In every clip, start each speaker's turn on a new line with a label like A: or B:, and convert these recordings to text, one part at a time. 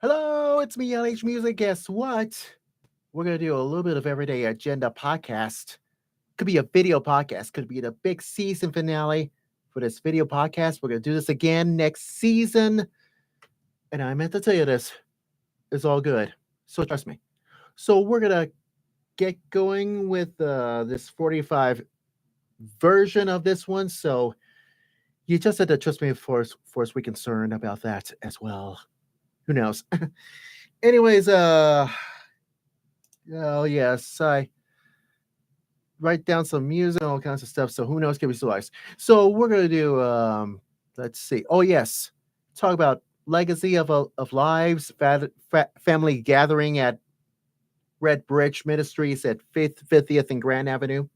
A: Hello, it's me, LHMusic. Guess what? We're gonna do a little bit of everyday agenda podcast. Could be a video podcast. Could be the big season finale for this video podcast. We're gonna do this again next season, and I meant to tell you this. It's all good, so trust me. So we're gonna get going with this 45 version of this one. So you just had to trust me for as we concerned about that as well. Who knows? Anyways, oh yes, I write down some music and all kinds of stuff. So who knows? Can be so nice. So we're gonna do. Let's see. Oh yes, talk about legacy of lives, family gathering at Red Bridge Ministries at 50th and Grand Avenue.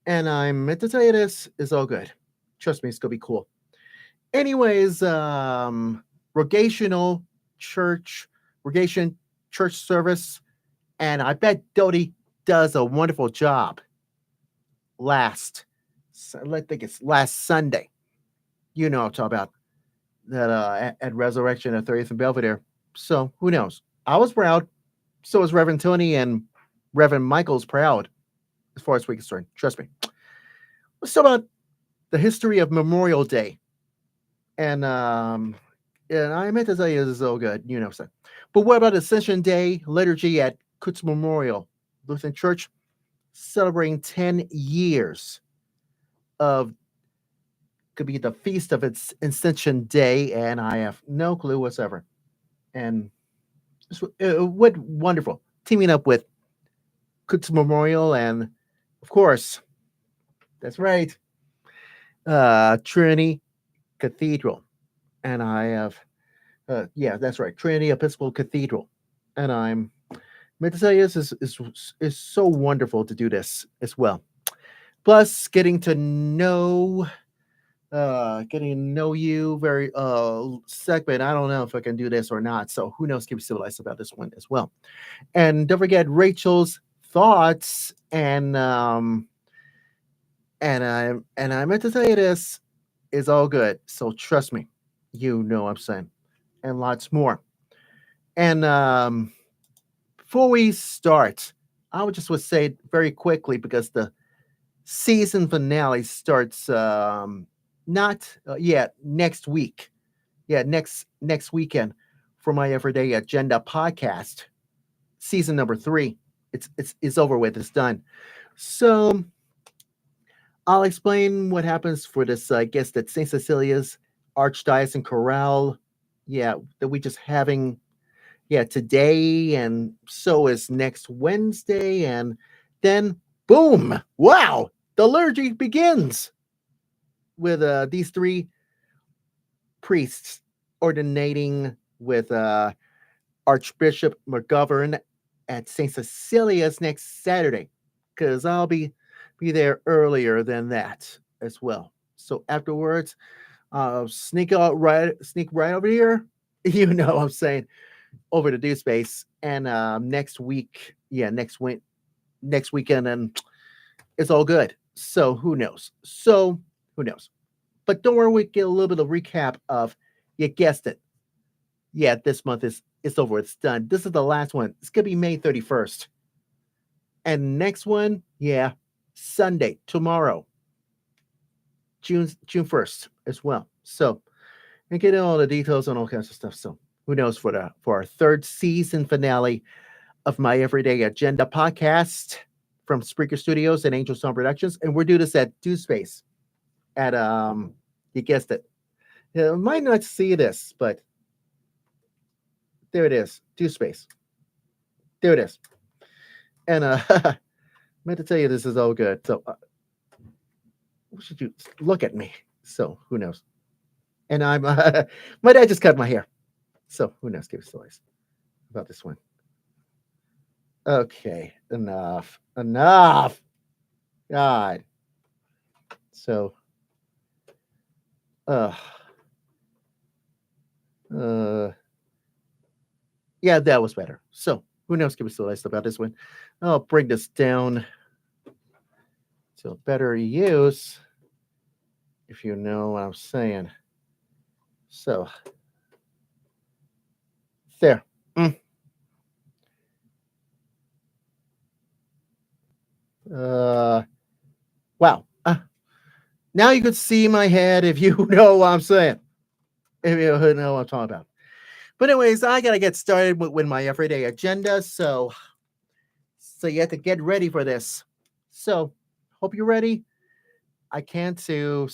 A: And I'm meant to tell you this is all good. Trust me, it's gonna be cool. Anyways, rogational church, rogation church service, and I bet Dodie does a wonderful job. I think it's last Sunday. You know, I'm talking about that at Resurrection at 30th and Belvedere. So who knows? I was proud. So was Reverend Tony and Reverend Michael's proud, as far as we're concerned. Trust me. Let's talk about the history of Memorial Day, and I meant to tell you this is so good. You know, so. But what about Ascension Day liturgy at Kutz Memorial Lutheran Church, celebrating 10 years of could be the feast of its Ascension Day, and I have no clue whatsoever. And what wonderful teaming up with Kutz Memorial, and of course, that's right, Trinity Cathedral, and I have, yeah, that's right, Trinity Episcopal Cathedral, and I'm meant to tell you this is so wonderful to do this as well. Plus, getting to know you very segment. I don't know if I can do this or not. So who knows? Keep civilized about this one as well. And don't forget Rachel's thoughts and I meant to tell you this is all good. So trust me, you know what I'm saying, and lots more. And before we start, I would say it very quickly because the season finale starts not yet next week. Yeah, next weekend for my Everyday Agenda podcast, season number 3. It's over with. It's done. So I'll explain what happens for this guest at St. Cecilia's Archdiocese Chorale. Yeah, that we just having today, and so is next Wednesday, and then boom! Wow, the liturgy begins with these 3 priests ordinating with Archbishop McGovern at St. Cecilia's next Saturday, because I'll be there earlier than that as well. So afterwards, sneak right over here. You know what I'm saying, over to Do Space, and next week, next weekend, and it's all good. So who knows? Who knows? But don't worry, we get a little bit of recap of, you guessed it. Yeah, this month is it's over. It's done. This is the last one. It's gonna be May 31st. And next one, yeah, Sunday, tomorrow, June 1st as well. So and get all the details on all kinds of stuff. So who knows, for our 3rd season finale of my Everyday Agenda podcast from Spreaker Studios and Angel Song Productions. And we're doing this at Do Space at you guessed it. You might not see this, but there it is. Do Space. There it is. And I meant to tell you this is all good. So what should you look at me? So who knows? And I'm my dad just cut my hair. So who knows? Give us stories about this one. Okay, enough. God. So, uh, uh, yeah, that was better. So who knows? Give us stories about this one. I'll bring this down to better use, if you know what I'm saying. So There. Mm. Uh, wow. Now you could see my head if you know what I'm saying. If you know what I'm talking about. But anyways, I gotta get started with my everyday agenda. So you have to get ready for this. So hope you're ready. I can too.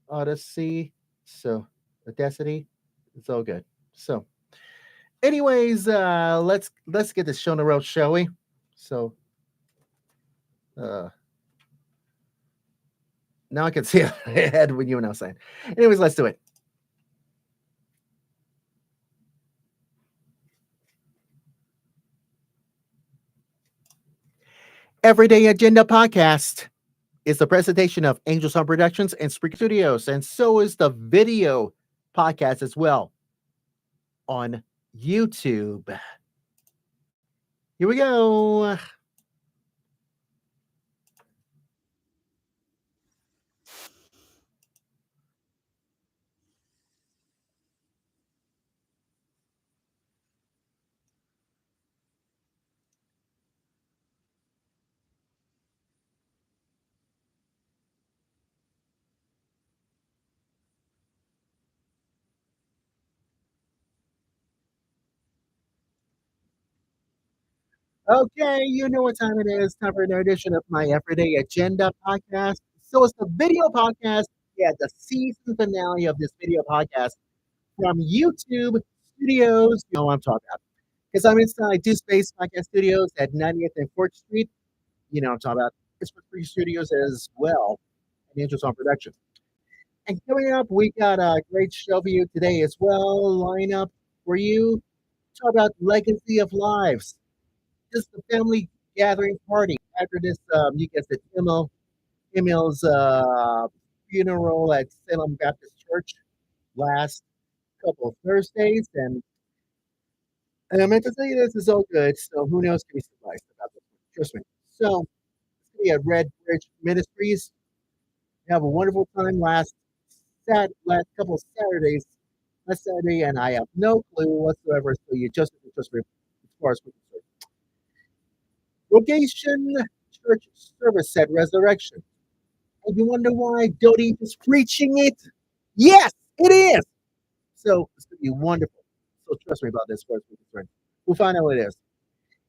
A: Odyssey. So Audacity. It's all good. So anyways, let's get this show on the road, shall we? So uh now I can see ahead when you and I was saying. Anyways, let's do it. Everyday Agenda Podcast is the presentation of Angel Sound Productions and Spreaker Studios, and so is the video podcast as well on YouTube. Here we go. Okay, you know what time it is. Time for another edition of my Everyday Agenda podcast. So it's the video podcast. Yeah, the season finale of this video podcast from YouTube Studios. You know what I'm talking about. Because I'm inside Two Space Podcast Studios at 90th and 4th Street. You know what I'm talking about. It's for Free Studios as well, and Angels on Production. And coming up, we got a great show for you today as well. Line up for you. Talk about Legacy of Lives. Just a family gathering party. After this, you get the Emil's funeral at Salem Baptist Church last couple of Thursdays. And I meant to tell you this is all good. So who knows? Can be surprised about this one. Trust me. So it's going to be at Red Bridge Ministries. Have a wonderful time last couple of Saturdays, last Saturday, and I have no clue whatsoever. So you just have to trust me as far as we're concerned. Location church service at Resurrection. And you wonder why Dodie is preaching it? Yes, it is. So it's gonna be wonderful. So trust me about this as far as we're concerned. We'll find out what it is.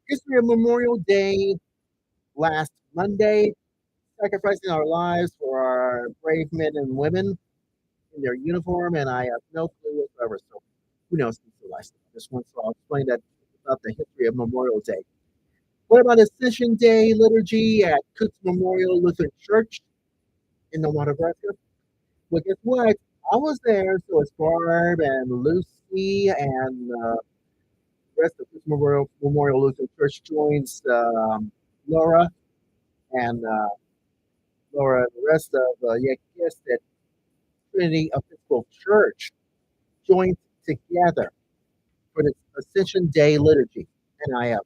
A: History of Memorial Day last Monday, sacrificing our lives for our brave men and women in their uniform, and I have no clue whatsoever. So who knows? This one, so I'll explain that about the history of Memorial Day. What about Ascension Day liturgy at Cooks Memorial Lutheran Church in Omaha, Nebraska? Well, guess what? I was there, so it's Barb and Lucy and the rest of Cooks Memorial Lutheran Church joins Laura and the rest of guess that Trinity Episcopal Church joined together for the Ascension Day liturgy, and I have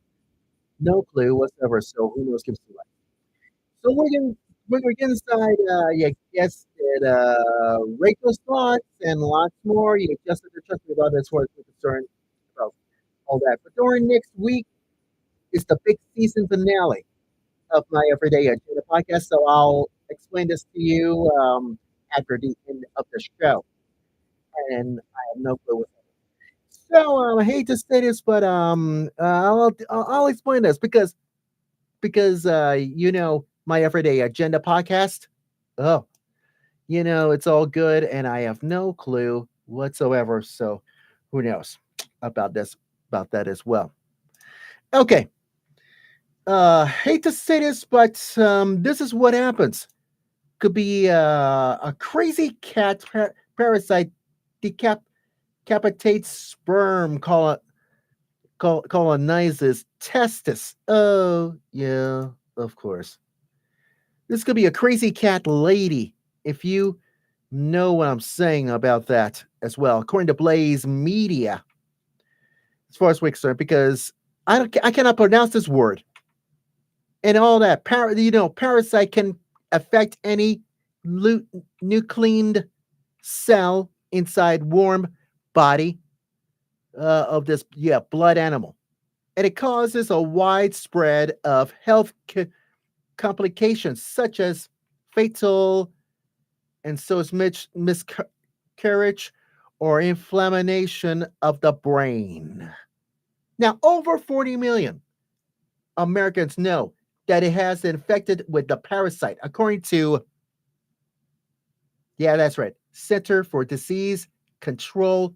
A: no clue whatsoever. So who knows? Gives me life. So we're getting inside. Guess that Rachel's thoughts and lots more. You just have to trust me about as far as we're concerned about all that. But during next week is the big season finale of my Everyday Agenda podcast. So I'll explain this to you after the end of the show, and I have no clue what. So I hate to say this, but I'll explain this because my Everyday Agenda podcast. Oh, it's all good, and I have no clue whatsoever. So who knows about that as well. Okay. Hate to say this, but this is what happens. Could be a crazy cat parasite decapitates sperm, colonizes testis. Oh, yeah, of course. This could be a crazy cat lady, if you know what I'm saying about that as well, according to Blaze Media, as far as we're concerned, because I cannot pronounce this word and all that. Parasite can affect any nucleated cell inside warm body of this blood animal, and it causes a widespread of health complications such as fatal and so is miscarriage or inflammation of the brain. Now, over 40 million Americans know that it has infected with the parasite, according to, yeah, that's right, Center for Disease Control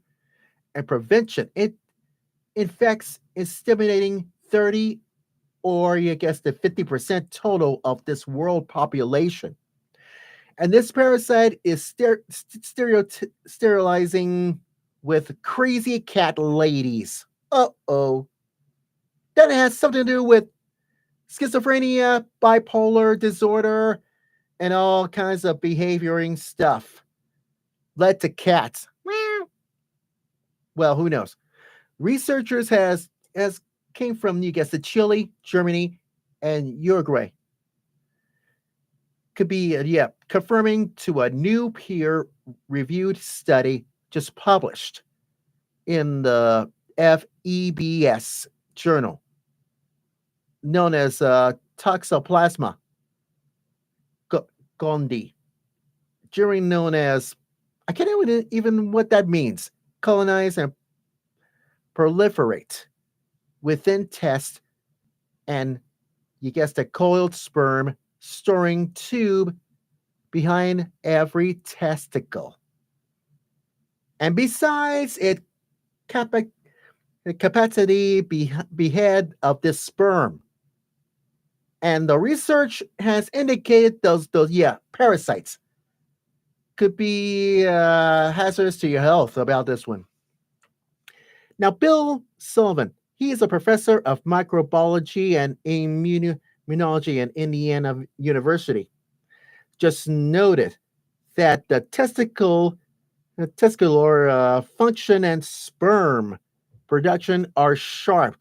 A: and Prevention. It infects and stimulating 30 or you guess the 50% total of this world population. And this parasite is sterilizing with crazy cat ladies. Uh-oh. That has something to do with schizophrenia, bipolar disorder, and all kinds of behavioring stuff. Led to cats. Well, who knows? Researchers has came from, you guess, the Chile, Germany, and Uruguay. Could be, confirming to a new peer-reviewed study just published in the FEBS journal, known as Toxoplasma gondii, generally known as, I can't even what that means, colonize and proliferate within test and you guessed the coiled sperm storing tube behind every testicle. And besides it the capacity behead of this sperm. And the research has indicated those parasites could be hazardous to your health about this one. Now, Bill Sullivan, he is a professor of microbiology and immunology at Indiana University, just noted that the testicular function and sperm production are sharp,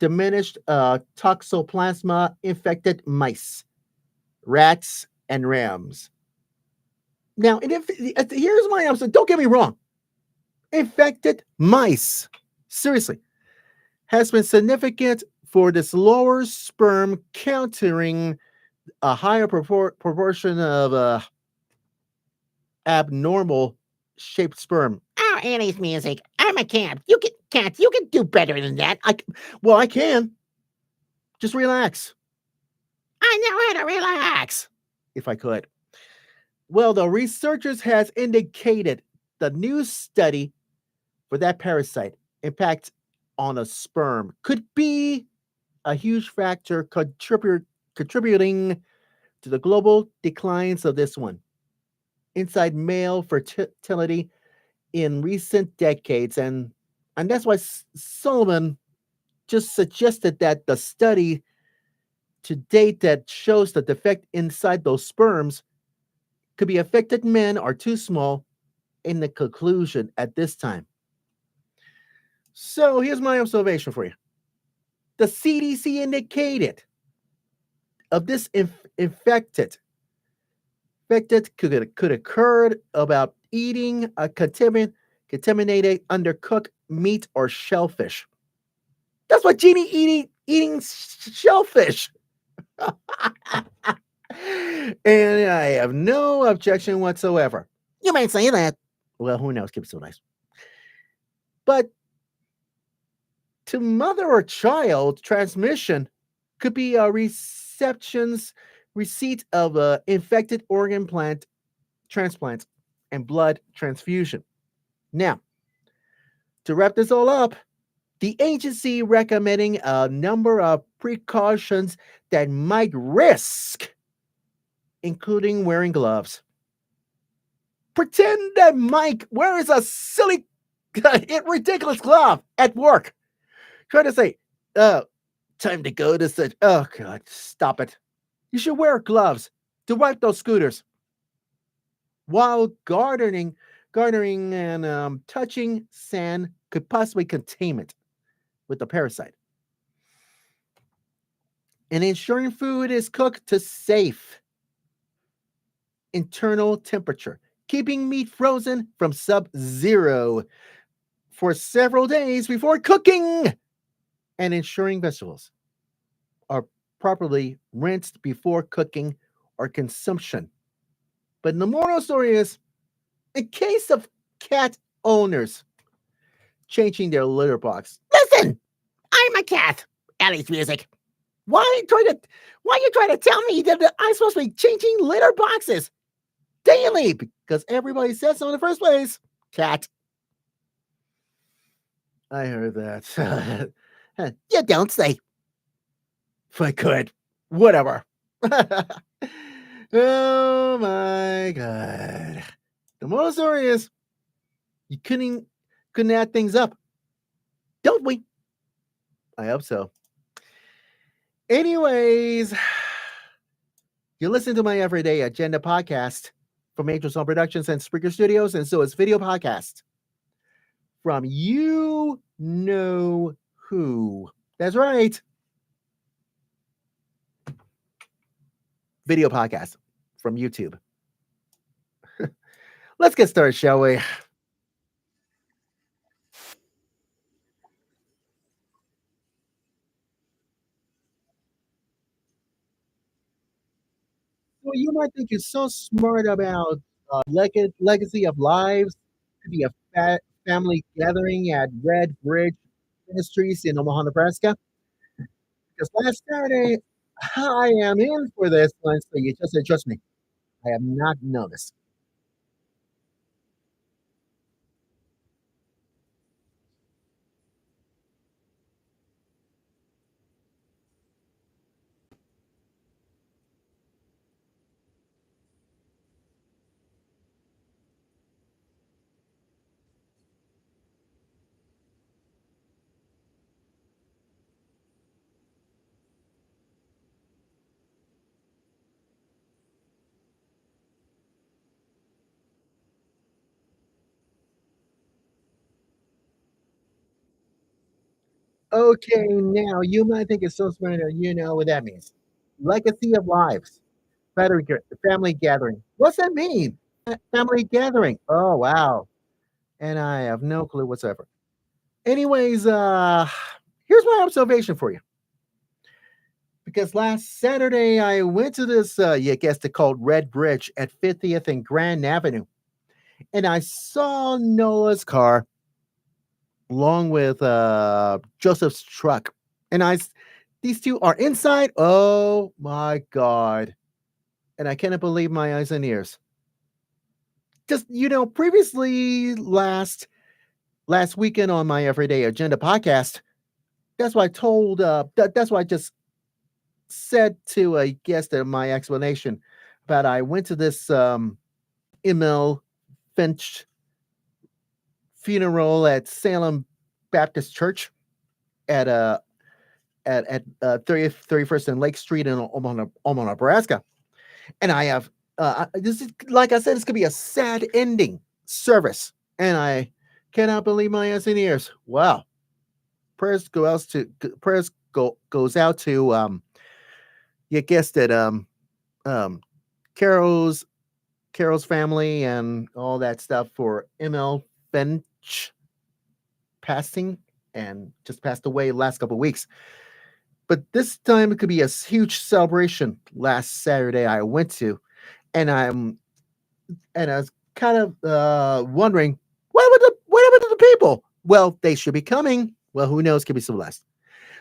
A: diminished toxoplasma infected mice, rats, and rams. Now, here's my answer. Don't get me wrong. Infected mice, seriously, has been significant for this lower sperm countering a higher proportion of abnormal shaped sperm.
B: Oh, Annie's music. I'm a cat. You can do better than that.
A: I can. Just relax.
B: I know how to relax.
A: If I could. Well, the researchers has indicated the new study for that parasite impact on a sperm could be a huge factor contributing to the global declines of this one inside male fertility in recent decades, and that's why Sullivan just suggested that the study to date that shows the defect inside those sperms could be affected men are too small in the conclusion at this time. So here's my observation for you. The CDC indicated of this infected could occur about eating a contaminated undercooked meat or shellfish. That's what Jeannie eating shellfish. And I have no objection whatsoever.
B: You might say that.
A: Well, who knows? Keep it so nice. But to mother or child transmission could be a receipt of a infected organ transplant and blood transfusion. Now, to wrap this all up, the agency recommending a number of precautions that might risk, including wearing gloves. Pretend that Mike wears a silly, ridiculous glove at work. Try to say, time to go to such. Oh, God, stop it. You should wear gloves to wipe those scooters. While gardening and touching sand could possibly contain it with the parasite. And ensuring food is cooked to safe internal temperature. keeping meat frozen from sub-zero for several days before cooking, and ensuring vegetables are properly rinsed before cooking or consumption. But the moral story is, in case of cat owners changing their litter box.
B: Listen, I'm a cat. LHMusic. Why are you trying to tell me that I'm supposed to be changing litter boxes
A: Daily, because everybody said so in the first place.
B: Cat.
A: I heard that.
B: You don't say.
A: If I could. Whatever. Oh my god. The moral story is, you couldn't add things up. Don't we? I hope so. Anyways, you listen to my Everyday Agenda podcast from Angel Song Productions and Spreaker Studios, and so it's video podcast from you know who. That's right. Video podcast from YouTube. Let's get started, shall we? Well, you might think you're so smart about legacy of lives to be a family gathering at Red Bridge Ministries in Omaha, Nebraska. Because last Saturday, I am in for this one, so you just said, trust me, I have not noticed. Okay, now you might think it's so smart, you know what that means. Legacy of lives, family gathering. What's that mean? Family gathering. Oh, wow. And I have no clue whatsoever. Anyways, here's my observation for you. Because last Saturday I went to this, you guessed it, called Red Bridge at 50th and Grand Avenue, and I saw Noah's car along with Joseph's truck, and these two are inside. Oh my god! And I cannot believe my eyes and ears. Just previously last weekend on my Everyday Agenda podcast, that's why I told. That's why I just said to a guest in my explanation about I went to this Emil Finch funeral at Salem Baptist Church at 30th 31st and Lake Street in Omaha, Nebraska. And I have this is, like I said, it's gonna be a sad ending service, and I cannot believe my eyes and ears. Wow. Prayers goes out to you guessed it, um Carol's family and all that stuff for ML Finch passing and just passed away last couple of weeks. But this time it could be a huge celebration. Last Saturday I went to, and I was kind of wondering what happened to the people. Well, they should be coming. Well, who knows? Could be some less.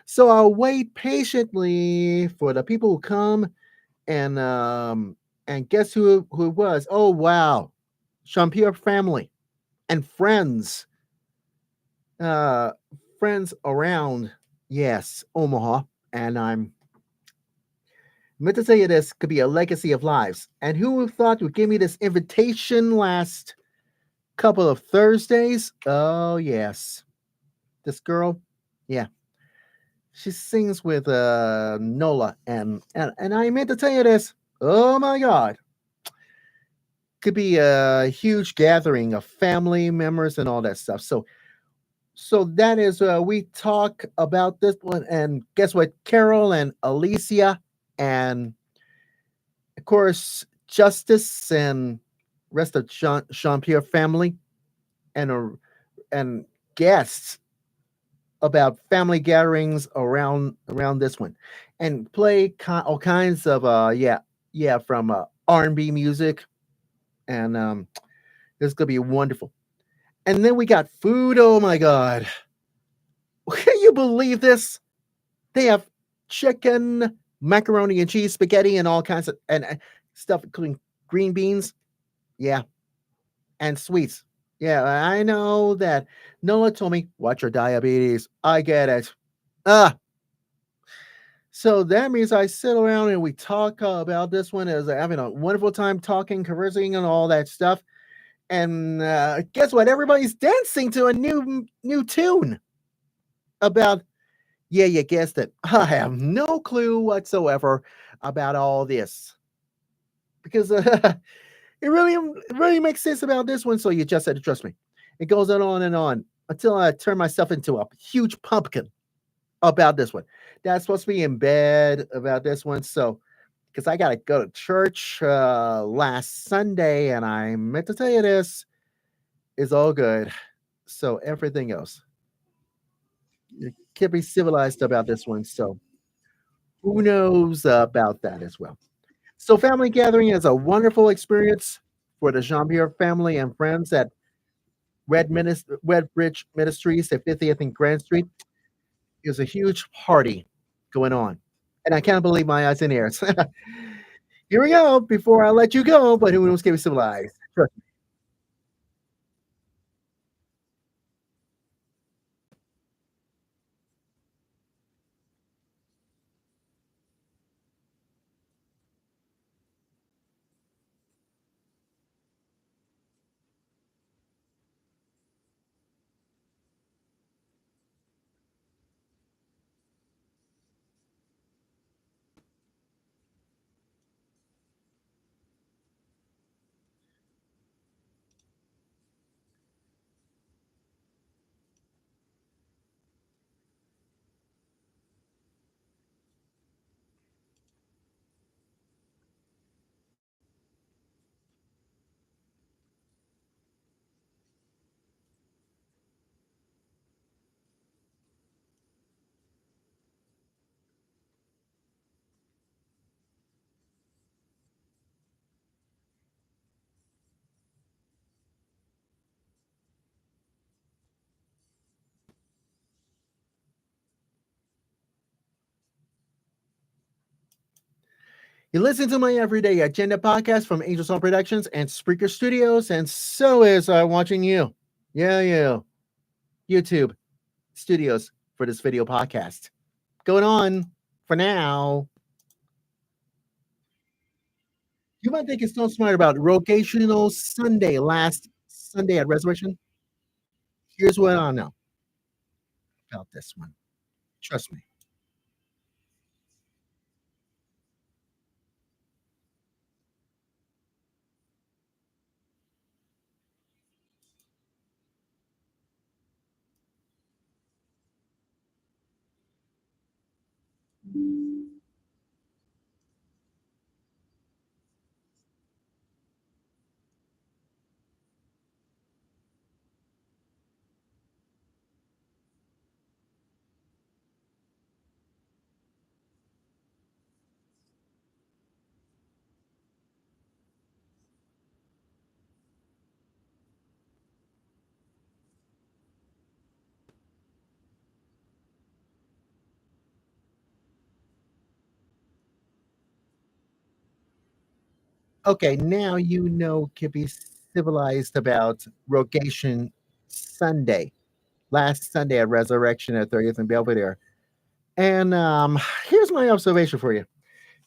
A: So I'll wait patiently for the people who come, and guess who it was? Oh wow, Champierre family and friends, uh, friends around. Yes, Omaha, and I'm meant to tell you this could be a legacy of lives. And who would have thought would give me this invitation last couple of Thursdays? Oh yes, this girl, yeah, she sings with Nola, and I meant to tell you this. Oh my God, could be a huge gathering of family members and all that stuff. So that is we talk about this one, and guess what? Carol and Alicia, and of course Justice and rest of Jean Pierre family and guests about family gatherings around this one, and play all kinds of yeah from R&B music, and this is gonna be wonderful. And then we got food. Oh my god, can you believe this? They have chicken, macaroni and cheese, spaghetti, and all kinds of and stuff, including green beans. Yeah, and sweets. Yeah, I know that. Nola told me, watch your diabetes. I get it. Ah, so that means I sit around and we talk about this one as having a wonderful time talking, conversing, and all that stuff. And guess what? Everybody's dancing to a new tune about. Yeah, you guessed it. I have no clue whatsoever about all this because it really makes sense about this one. So you just had to trust me. It goes on and on until I turn myself into a huge pumpkin about this one. That's supposed to be in bed about this one. So because I got to go to church last Sunday, and I meant to tell you this is all good. So everything else, you can't be civilized about this one. So who knows about that as well? So family gathering is a wonderful experience for the Jean-Pierre family and friends at Red Bridge Ministries at 50th and Grand Street. There's a huge party going on, and I can't believe my eyes and ears. Here we go. Before I let you go, but who knows? Can be civilized? Sure. You listen to my Everyday Agenda podcast from Angel Song Productions and Spreaker Studios, and so is watching you. Yeah, yeah. YouTube Studios for this video podcast. Going on for now. You might think it's so smart about Rogational Sunday, last Sunday at Resurrection. Here's what I know about this one. Trust me. Okay, now you know can be civilized about Rogation Sunday, last Sunday at Resurrection at 30th and Belvedere. And here's my observation for you.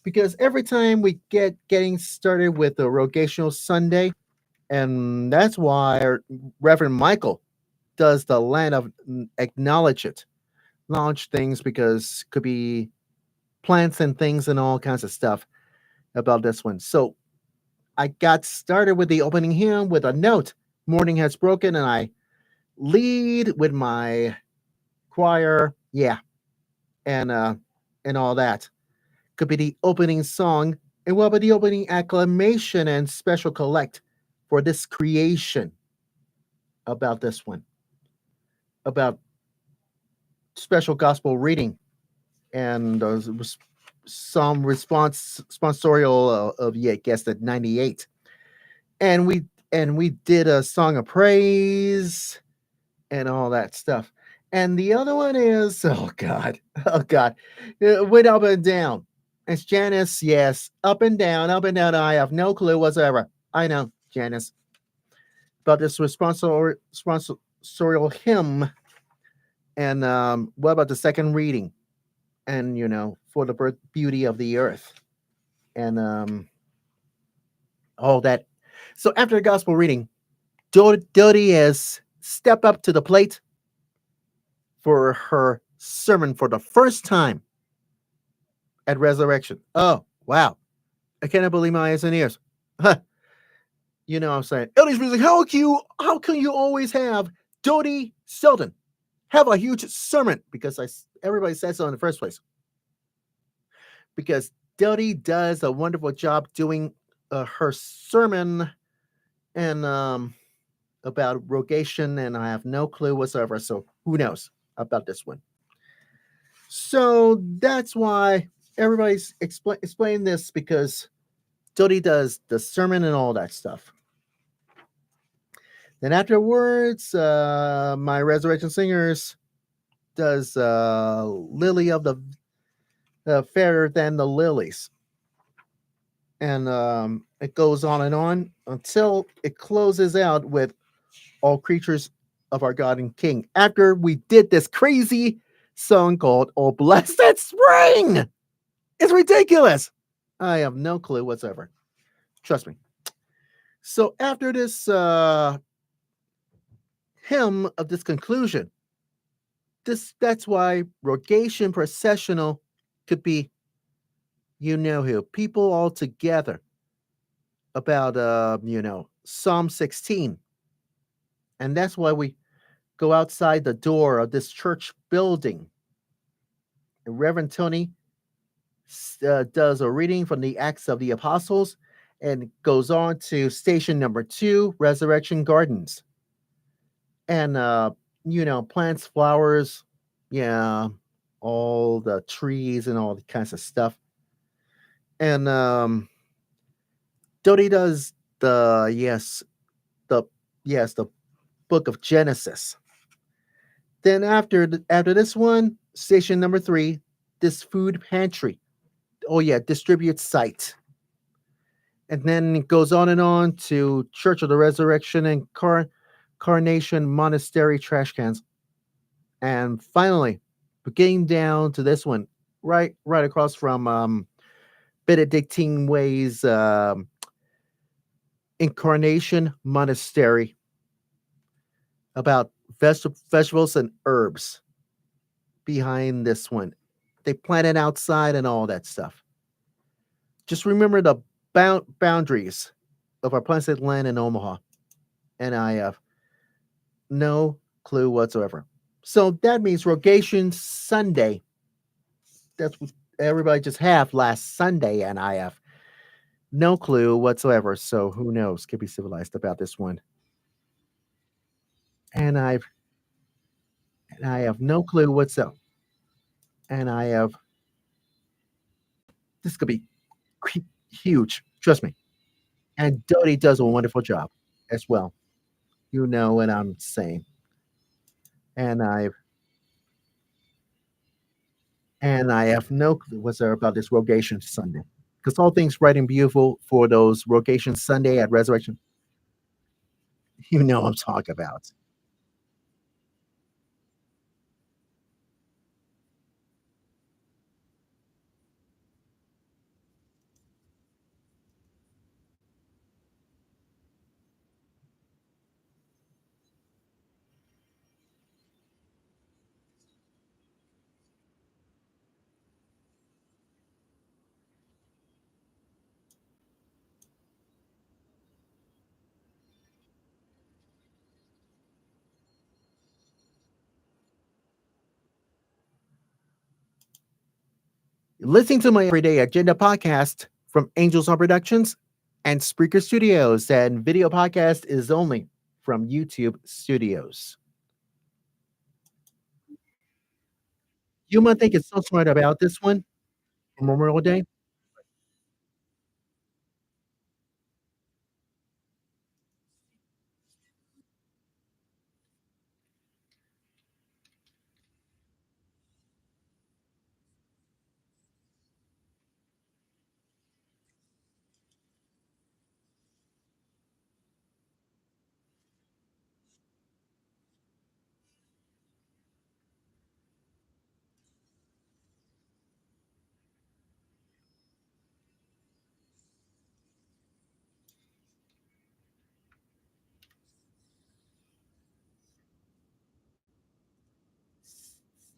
A: Because every time we getting started with the Rogational Sunday, and that's why Reverend Michael does the land of acknowledge it, launch things because could be plants and things and all kinds of stuff about this one. So I got started with the opening hymn with a note, morning has broken, and I lead with my choir, yeah, and all that. Could be the opening song, and what about the opening acclamation and special collect for this creation about this one, about special gospel reading and some response sponsorial of yeah, guest at 98. And we did a song of praise and all that stuff. And the other one is oh god, oh god, it went up and down. It's Janice, yes, up and down, up and down. I have no clue whatsoever. I know, Janice, but this responsorial hymn. And what about the second reading? And for the birth beauty of the earth, and all that. So after the gospel reading, Dodie has stepped up to the plate for her sermon for the first time at resurrection. Oh wow, I cannot believe my eyes and ears. Huh. What I'm saying, LHMusic, how can you always have Dodie Selden have a huge sermon? Because everybody said so in the first place. Because Dodie does a wonderful job doing her sermon and about rogation, and I have no clue whatsoever. So who knows about this one? So that's why everybody's explain this, because Dodie does the sermon and all that stuff. Then afterwards, my Resurrection Singers does Lily of the Fairer Than the Lilies. And it goes on until it closes out with All Creatures of Our God and King. After we did this crazy song called Oh Blessed Spring. It's ridiculous. I have no clue whatsoever. Trust me. So after this hymn of this conclusion, that's why rogation processional could be who, people all together about Psalm 16. And that's why we go outside the door of this church building. And Reverend Tony does a reading from the Acts of the Apostles and goes on to station number 2, Resurrection Gardens. And, plants, flowers, yeah, all the trees and all the kinds of stuff. And Dodie does the the book of Genesis. Then after this one, station number 3, this food pantry. Oh yeah, distribute site. And then it goes on to Church of the Resurrection and Carnation Monastery trash cans. And finally, getting down to this one, right across from Benedictine Way's Incarnation Monastery, about vegetables and herbs behind this one. They plant it outside and all that stuff. Just remember the boundaries of our planted land in Omaha. And I have no clue whatsoever. So that means Rogation Sunday. That's what everybody just have last Sunday, and I have no clue whatsoever. So who knows? Could be civilized about this one. And I have no clue whatsoever. And I have this could be huge. Trust me. And Dodie does a wonderful job as well. You know what I'm saying. And I have no clue whatsoever about this Rogation Sunday. Because all things right and beautiful for those Rogation Sunday at Resurrection. You know what I'm talking about. Listening to my Everyday Agenda podcast from Angels on Productions, and Spreaker Studios, and video podcast is only from YouTube Studios. You might think it's so smart about this one for Memorial Day.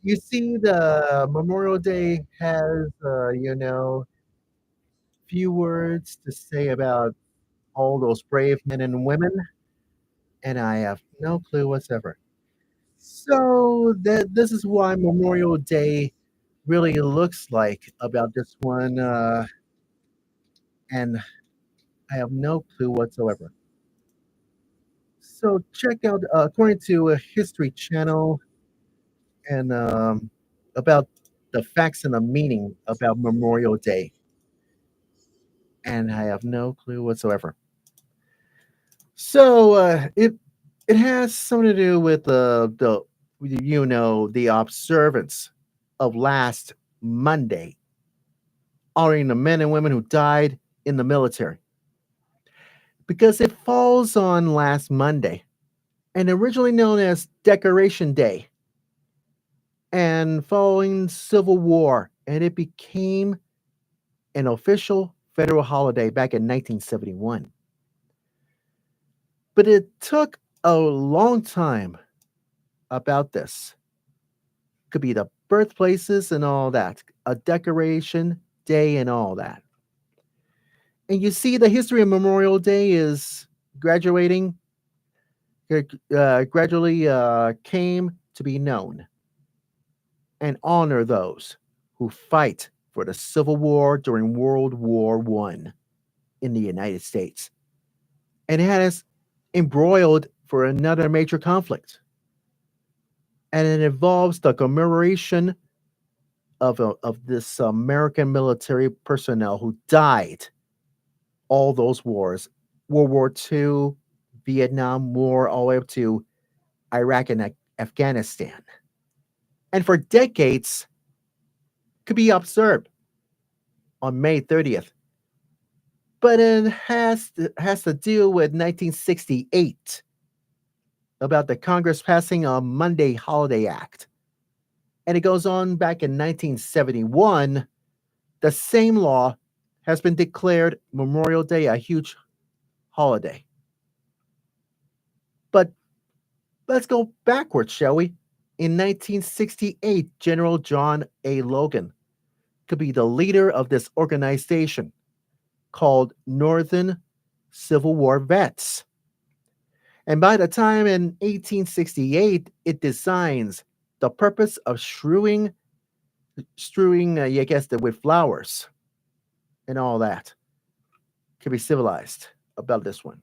A: You see, the Memorial Day has, few words to say about all those brave men and women, and I have no clue whatsoever. So that this is why Memorial Day really looks like about this one, and I have no clue whatsoever. So check out, according to a History Channel, and about the facts and the meaning about Memorial Day, and I have no clue whatsoever. So it has something to do with the observance of last Monday, honoring the men and women who died in the military, because it falls on last Monday, and originally known as Decoration Day, and following Civil War, and it became an official federal holiday back in 1971. But it took a long time about this. Could be the birthplaces and all that, a decoration day and all that. And you see, the history of Memorial Day is graduating, gradually came to be known and honor those who fight for the Civil War during World War I in the United States. And it has embroiled for another major conflict. And it involves the commemoration of this American military personnel who died all those wars, World War II, Vietnam War, all the way up to Iraq and Afghanistan. And for decades, could be observed on May 30th. But it has to deal with 1968 about the Congress passing a Monday Holiday Act. And it goes on back in 1971. The same law has been declared Memorial Day a huge holiday. But let's go backwards, shall we? In 1968, General John A. Logan could be the leader of this organization called Northern Civil War Vets. And by the time in 1868, it designs the purpose of strewing, with flowers and all that. Can be civilized about this one.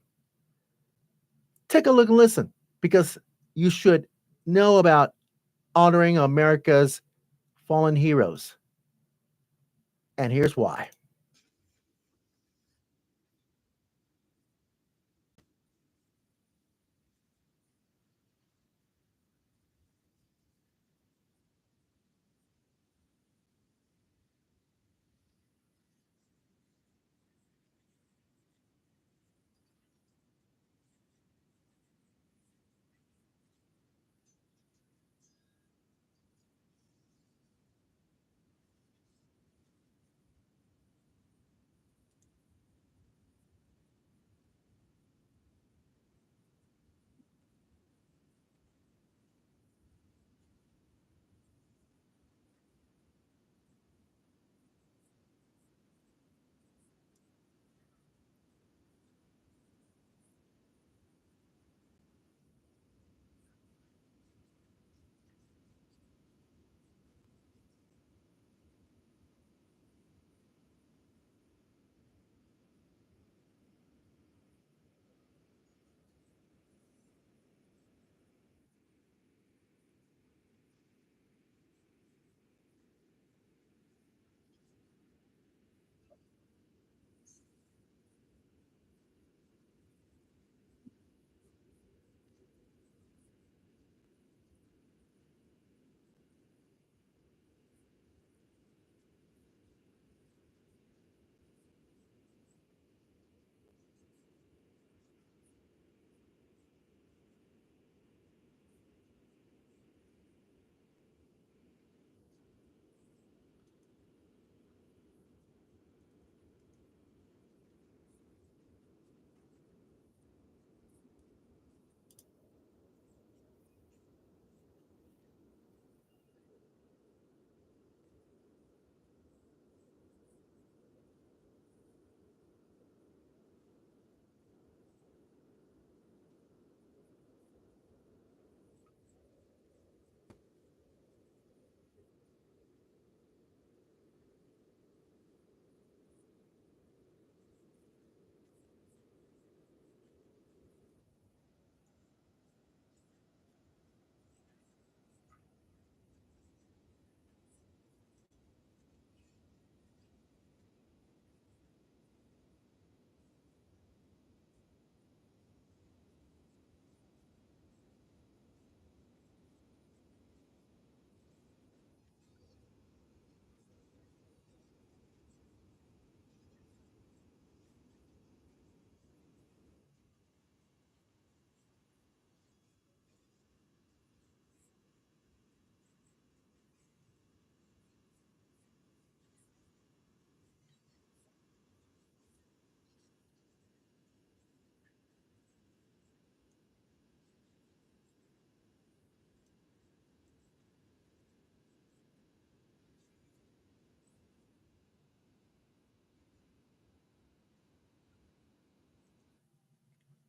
A: Take a look and listen, because you should know about honoring America's fallen heroes. And here's why.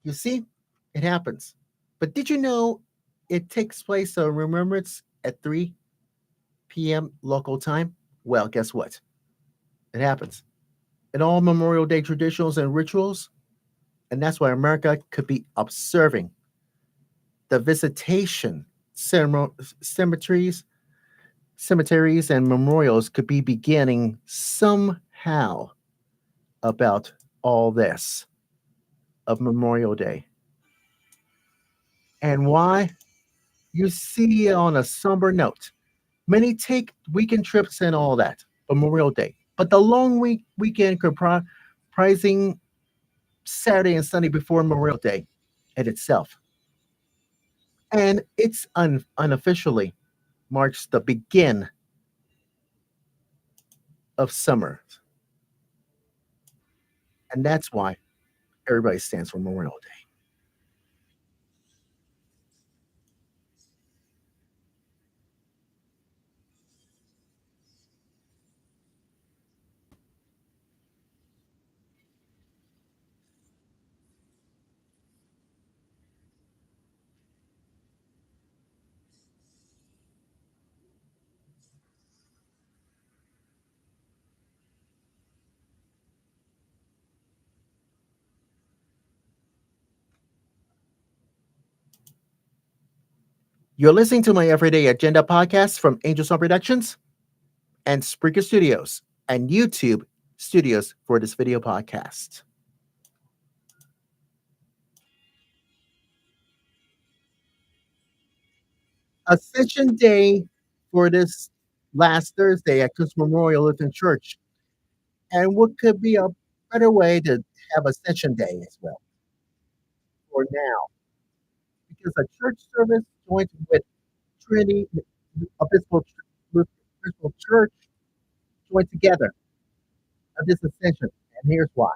A: You see, it happens. But did you know it takes place a remembrance at 3 p.m. local time? Well, guess what? It happens. In all Memorial Day traditions and rituals, and that's why America could be observing the visitation cemeteries, cemeteries and memorials could be beginning somehow about all this of Memorial Day. And why? You see on a somber note. Many take weekend trips and all that, Memorial Day. But the long weekend comprising Saturday and Sunday before Memorial Day in itself. And it's unofficially marks the begin of summer. And that's why everybody stands for Memorial Day. You're listening to my Everyday Agenda podcast from Angel Song Productions and Spreaker Studios and YouTube Studios for this video podcast. Ascension Day for this last Thursday at Coast Memorial Lutheran Church. And what could be a better way to have Ascension Day as well for now? Because a church service joined with Trinity Episcopal Church joined together of this ascension. And here's why.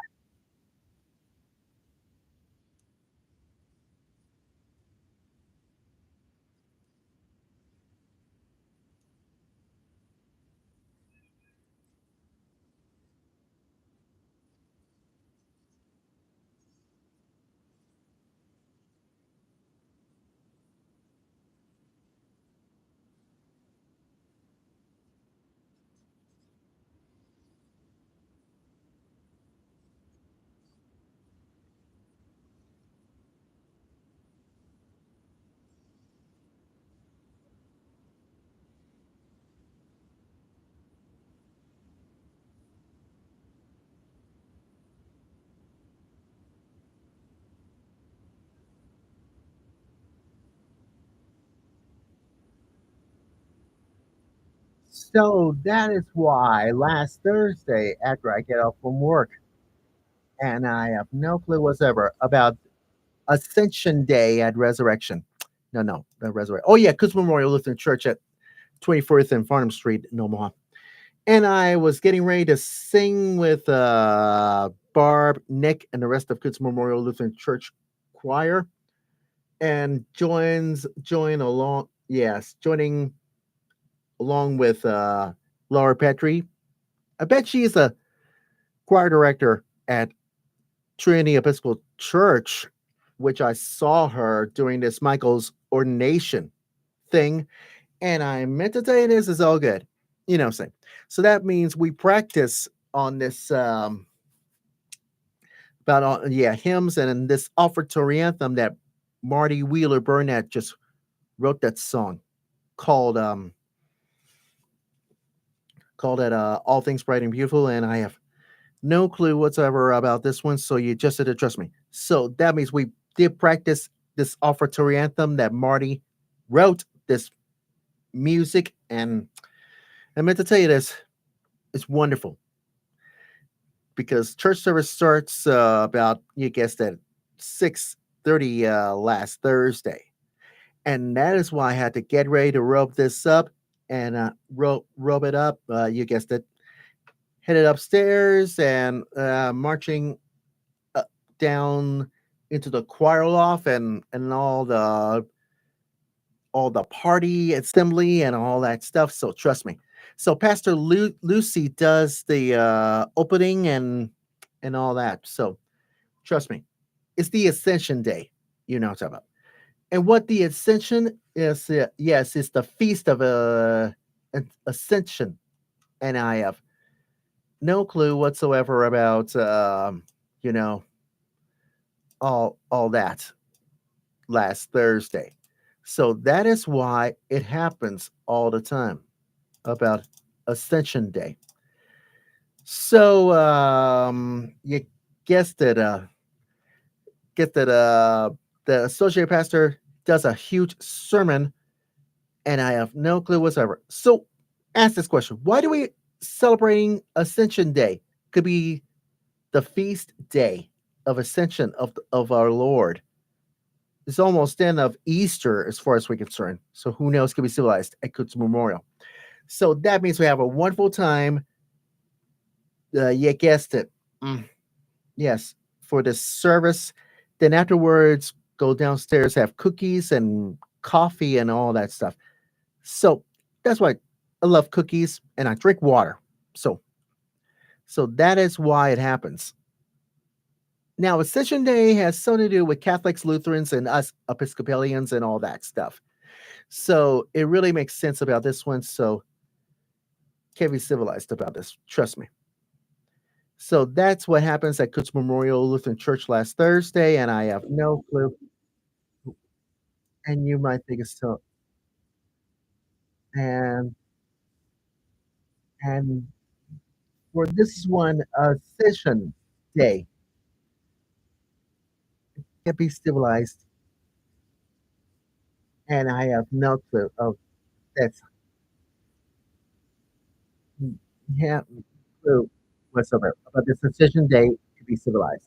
A: So that is why last Thursday, after I get off from work, and I have no clue whatsoever about Ascension Day at Resurrection. No, the Resurrection. Oh yeah, Coos Memorial Lutheran Church at 24th and Farnham Street in Omaha. And I was getting ready to sing with Barb, Nick, and the rest of Coos Memorial Lutheran Church choir, and joining along with Laura Petrie. I bet she's a choir director at Trinity Episcopal Church, which I saw her during this Michael's ordination thing. And I meant to tell you this is all good. You know what I'm saying? So that means we practice on this about hymns and this offertory anthem that Marty Wheeler Burnett just wrote that song called All Things Bright and Beautiful. And I have no clue whatsoever about this one, so you just had to trust me. So that means we did practice this offertory anthem that Marty wrote, this music, and I meant to tell you this, it's wonderful because church service starts about, you guessed it, 6:30 last Thursday. And that is why I had to get ready to rope this up and rope it up. You guessed it, headed upstairs and marching down into the choir loft and all the party assembly and all that stuff. So trust me. So Pastor Lucy does the opening and all that. So trust me, It's the Ascension Day. You know what I'm talking about. And what the Ascension is, yes, it's the feast of Ascension. And I have no clue whatsoever about, you know, all that last Thursday. So that is why it happens all the time about Ascension Day. So you guessed it. Get that the associate pastor does a huge sermon, and I have no clue whatsoever. So ask this question: why do we celebrating Ascension Day? Could be the feast day of Ascension of our Lord. It's almost the end of Easter as far as we're concerned. So who knows could be civilized at Cook's Memorial. So that means we have a wonderful time. You guessed it. Mm, yes, for the service. Then afterwards, go downstairs, have cookies and coffee and all that stuff. So that's why I love cookies and I drink water. So so that is why it happens. Now, Ascension Day has something to do with Catholics, Lutherans, and us Episcopalians and all that stuff. So it really makes sense about this one. So can't be civilized about this. Trust me. So that's what happens at Cook's Memorial Lutheran Church last Thursday, and I have no clue. And you might think it's so. And and for this one, Ascension Day, can't be civilized, and I have no clue. Oh, that's yeah, clue whatsoever about this Ascension Day to be civilized.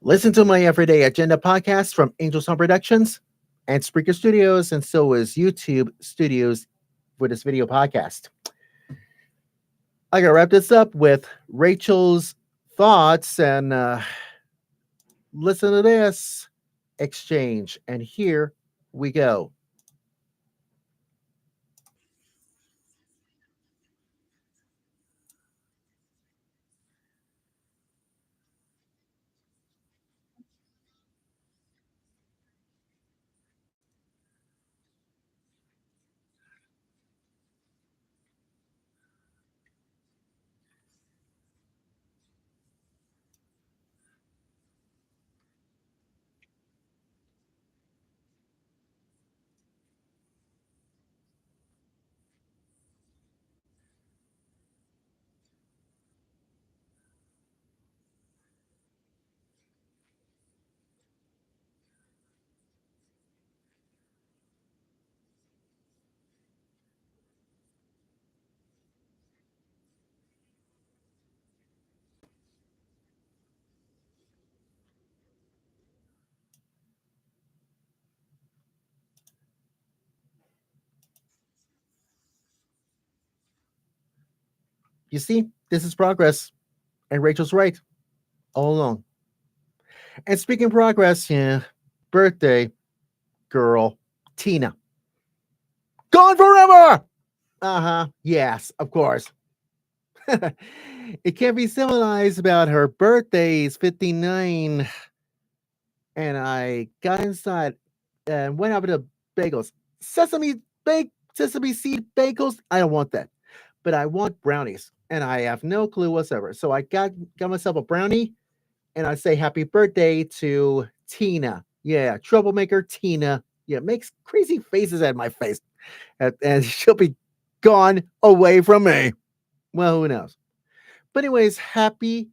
A: Listen to my Everyday Agenda podcast from Angel Song Productions and Spreaker Studios, and so is YouTube Studios for this video podcast. I gotta wrap this up with Rachel's thoughts and listen to this exchange. And here we go. You see, this is progress, and Rachel's right all along. And speaking of progress, yeah, birthday girl Tina gone forever. Yes, of course. It can't be civilized about her birthday is 59. And I got inside and went over to bagels. Sesame seed bagels. I don't want that. But I want brownies. And I have no clue whatsoever. So I got myself a brownie and I say happy birthday to Tina. Yeah, troublemaker Tina. Yeah, makes crazy faces at my face. And she'll be gone away from me. Well, who knows? But anyways, happy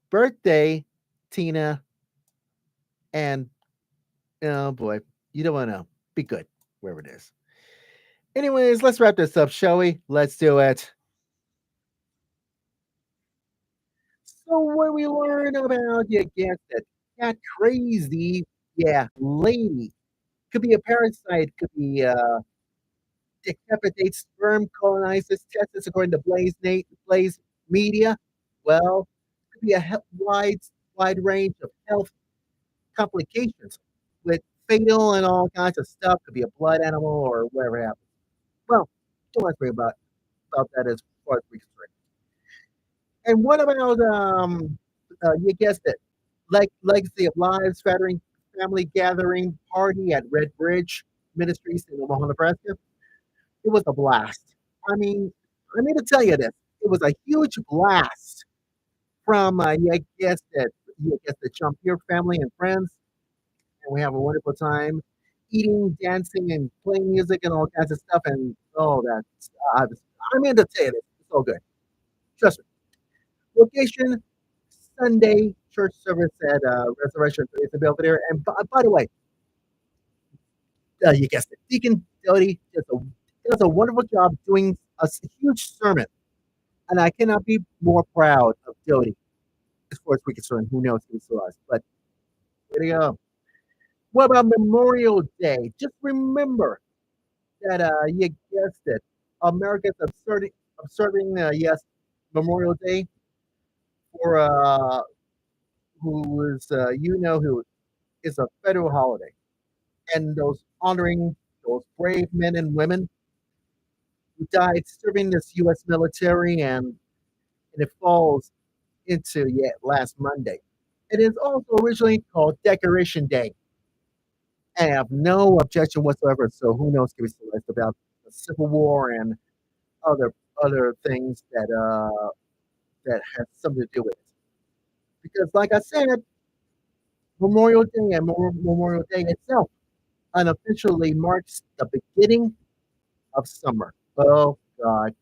A: birthday, Tina. And oh boy, you don't want to know. Be good wherever it is. Anyways, let's wrap this up, shall we? Let's do it. So, what we learn about, you guessed it, that crazy, yeah, lady. Could be a parasite, could be decapitates sperm, colonizes testes, according to Blaze Media. Well, could be a wide range of health complications with fatal and all kinds of stuff. Could be a blood animal or whatever happens. Well, don't worry about that as far as we're concerned. And what about you guessed it, like Legacy of Lives, family gathering party at Red Bridge Ministries in Omaha, Nebraska? It was a blast. I mean, I need to tell you this. It was a huge blast from you guessed the Champier family and friends, and we have a wonderful time eating, dancing, and playing music and all kinds of stuff. And oh, that's I mean to tell you this. It's so good. Trust me. Location Sunday church service at Resurrection Faith in Belvedere. And by the way, you guessed it, Deacon Doty does a wonderful job doing huge sermon, and I cannot be more proud of Doty as far as we're concerned. Who knows who's to us? But there you go. What about Memorial Day? Just remember that you guessed it, America's observing yes Memorial Day for who is who is a federal holiday, and those honoring those brave men and women who died serving this U.S. military, and it falls into last Monday. It is also originally called Decoration Day. I have no objection whatsoever. So who knows? Give us the list about the Civil War and other things that has something to do with it. Because, like I said, Memorial Day and Memorial Day itself unofficially marks the beginning of summer. Oh God!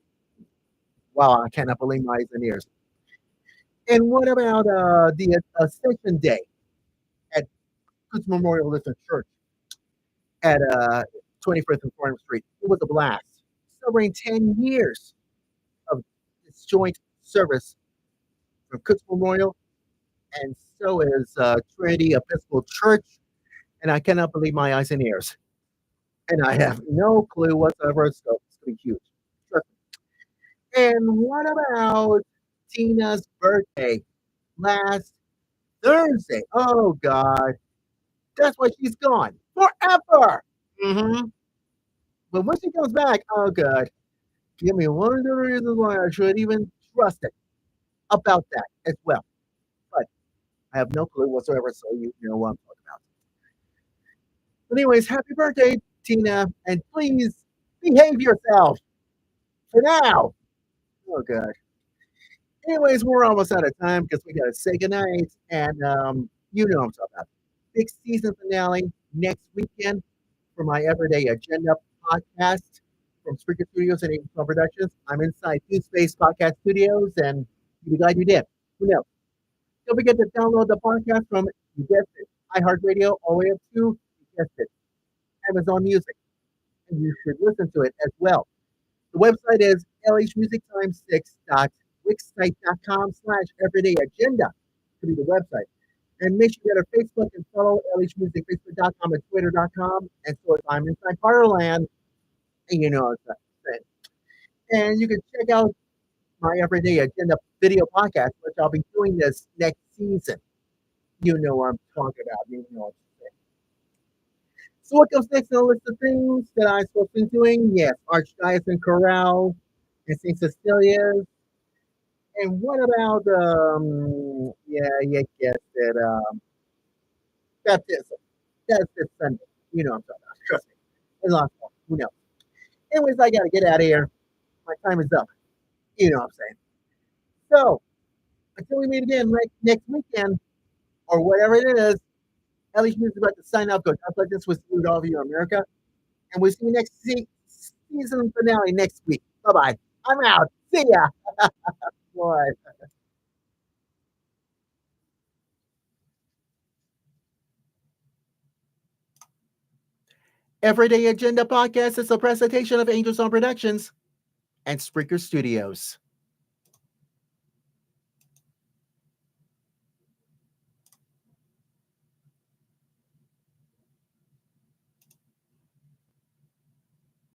A: Wow, I cannot believe my eyes and ears. And what about the Ascension Day at Good Memorial Lutheran Church at 21st and Farnham Street? It was a blast, celebrating 10 years of this joint service from Cook's Memorial, and so is Trinity Episcopal Church. And I cannot believe my eyes and ears. And I have no clue whatsoever, so it's going to be huge. Trust me. And what about Tina's birthday last Thursday? Oh, God. That's why she's gone forever. Mm-hmm. But when she comes back, oh, God. Give me one of the reasons why I should even trust it about that as well. But I have no clue whatsoever, so you know what I'm talking about. But anyways, happy birthday, Tina, and please behave yourself for now. Oh god. Anyways, we're almost out of time because we gotta say goodnight. And you know what I'm talking about. Big season finale next weekend for my Everyday Agenda podcast from Spreaker Studios and 812 Productions. I'm inside Two Space Podcast Studios, and you'll be glad you did. Who knows? Don't forget to download the podcast from, you guessed it, iHeartRadio all the way up to, you guessed it, Amazon Music. And you should listen to it as well. The website is lhmusictimes6.wixsite.com/everydayagenda to be the website. And make sure you go to Facebook and follow LHMusic, Facebook.com and Twitter.com. And so I'm inside Fireland, and you know what I'm saying. And you can check out my Everyday Agenda video podcast, which I'll be doing this next season. You know what I'm talking about. You know what I'm saying. So what comes next on the list of things that I'm supposed to be doing? Yes, Archdiocese Chorale and St. Cecilia's. And what about yes, that baptism. That's this Sunday. You know what I'm talking about. Trust me. There's lots more. Who knows? Anyways, I gotta get out of here. My time is up. You know what I'm saying. So until we meet again next weekend or whatever it is, Ellie Schmidt is about to sign up. Go God bless this with you, all of you, America. And we'll see you next season finale next week. Bye bye. I'm out. See ya. Boy. Everyday Agenda Podcast is a presentation of Angels on Productions and Spreaker Studios.